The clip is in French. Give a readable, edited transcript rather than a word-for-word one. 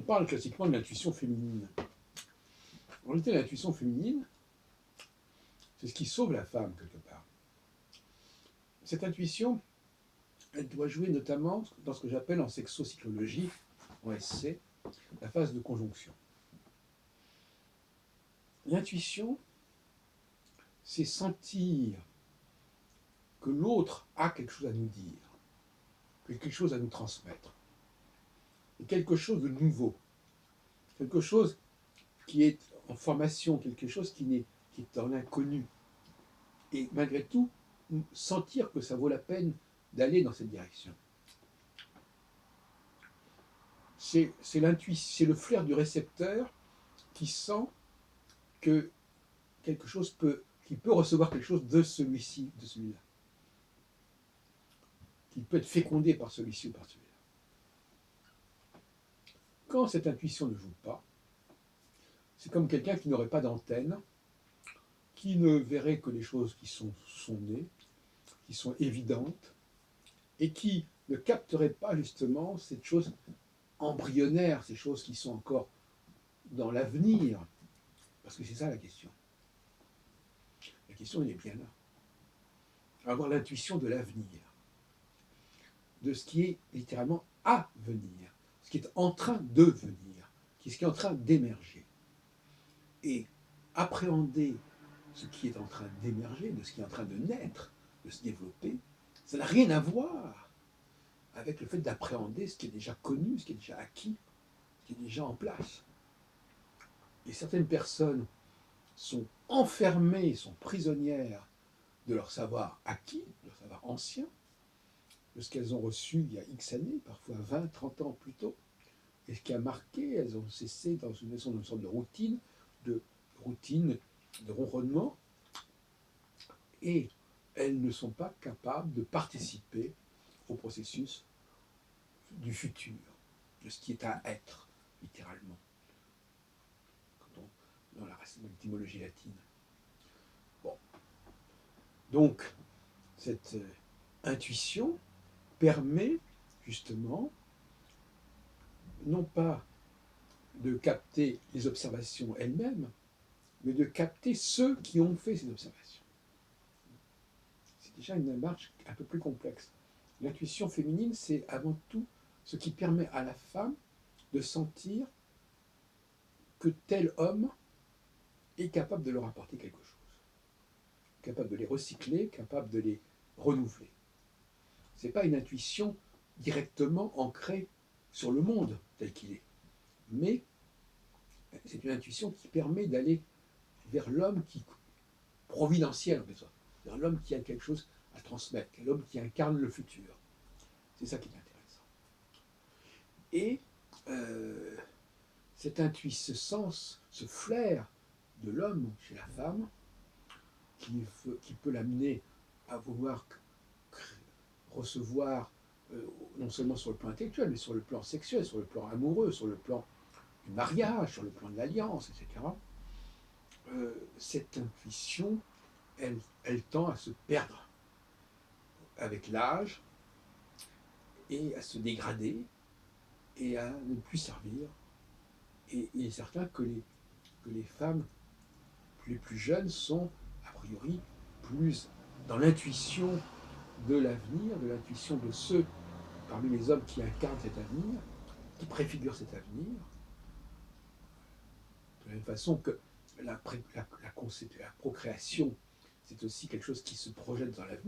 parle classiquement de l'intuition féminine. En réalité, l'intuition féminine, c'est ce qui sauve la femme, quelque part. Cette intuition, elle doit jouer notamment dans ce que j'appelle en sexocyclologie, en SC, la phase de conjonction. L'intuition, c'est sentir que l'autre a quelque chose à nous dire, quelque chose à nous transmettre, et quelque chose de nouveau, quelque chose qui est en formation, quelque chose qui est dans l'inconnu. Et malgré tout, sentir que ça vaut la peine d'aller dans cette direction. C'est l'intuition, c'est le flair du récepteur qui sent que quelque chose qu'il peut recevoir quelque chose de celui-ci, de celui-là, qu'il peut être fécondé par celui-ci ou par celui-là. Quand cette intuition ne joue pas, c'est comme quelqu'un qui n'aurait pas d'antenne, qui ne verrait que les choses qui sont sous son nez, qui sont évidentes, et qui ne capterait pas justement cette chose embryonnaire, ces choses qui sont encore dans l'avenir. Parce que c'est ça la question. La question, elle est bien là. Avoir l'intuition de l'avenir, de ce qui est littéralement à venir, ce qui est en train de venir, ce qui est en train d'émerger. Et appréhender ce qui est en train d'émerger, de ce qui est en train de naître, de se développer, ça n'a rien à voir avec le fait d'appréhender ce qui est déjà connu, ce qui est déjà acquis, ce qui est déjà en place. Et certaines personnes sont enfermées, sont prisonnières de leur savoir acquis, de leur savoir ancien, de ce qu'elles ont reçu il y a X années, parfois 20, 30 ans plus tôt, et ce qui a marqué, elles ont cessé dans une sorte de routine, de ronronnement, et elles ne sont pas capables de participer au processus du futur, de ce qui est à être, littéralement, dans l'étymologie latine. Bon. Donc, cette intuition permet justement non pas de capter les observations elles-mêmes, mais de capter ceux qui ont fait ces observations. C'est déjà une démarche un peu plus complexe. L'intuition féminine, c'est avant tout ce qui permet à la femme de sentir que tel homme est capable de leur apporter quelque chose, capable de les recycler, capable de les renouveler. Ce n'est pas une intuition directement ancrée sur le monde tel qu'il est, mais c'est une intuition qui permet d'aller vers l'homme qui providentiel, en fait, vers l'homme qui a quelque chose à transmettre, l'homme qui incarne le futur. C'est ça qui est intéressant. Et cette intuition, ce sens, ce flair de l'homme chez la femme, qui peut l'amener à vouloir recevoir, non seulement sur le plan intellectuel, mais sur le plan sexuel, sur le plan amoureux, sur le plan du mariage, sur le plan de l'alliance, etc. Cette intuition, elle tend à se perdre avec l'âge et à se dégrader et à ne plus servir. Et il est certain que les femmes les plus jeunes sont, a priori, plus dans l'intuition de l'avenir, de l'intuition de ceux parmi les hommes qui incarnent cet avenir, qui préfigurent cet avenir, de la même façon que la procréation, c'est aussi quelque chose qui se projette dans l'avenir.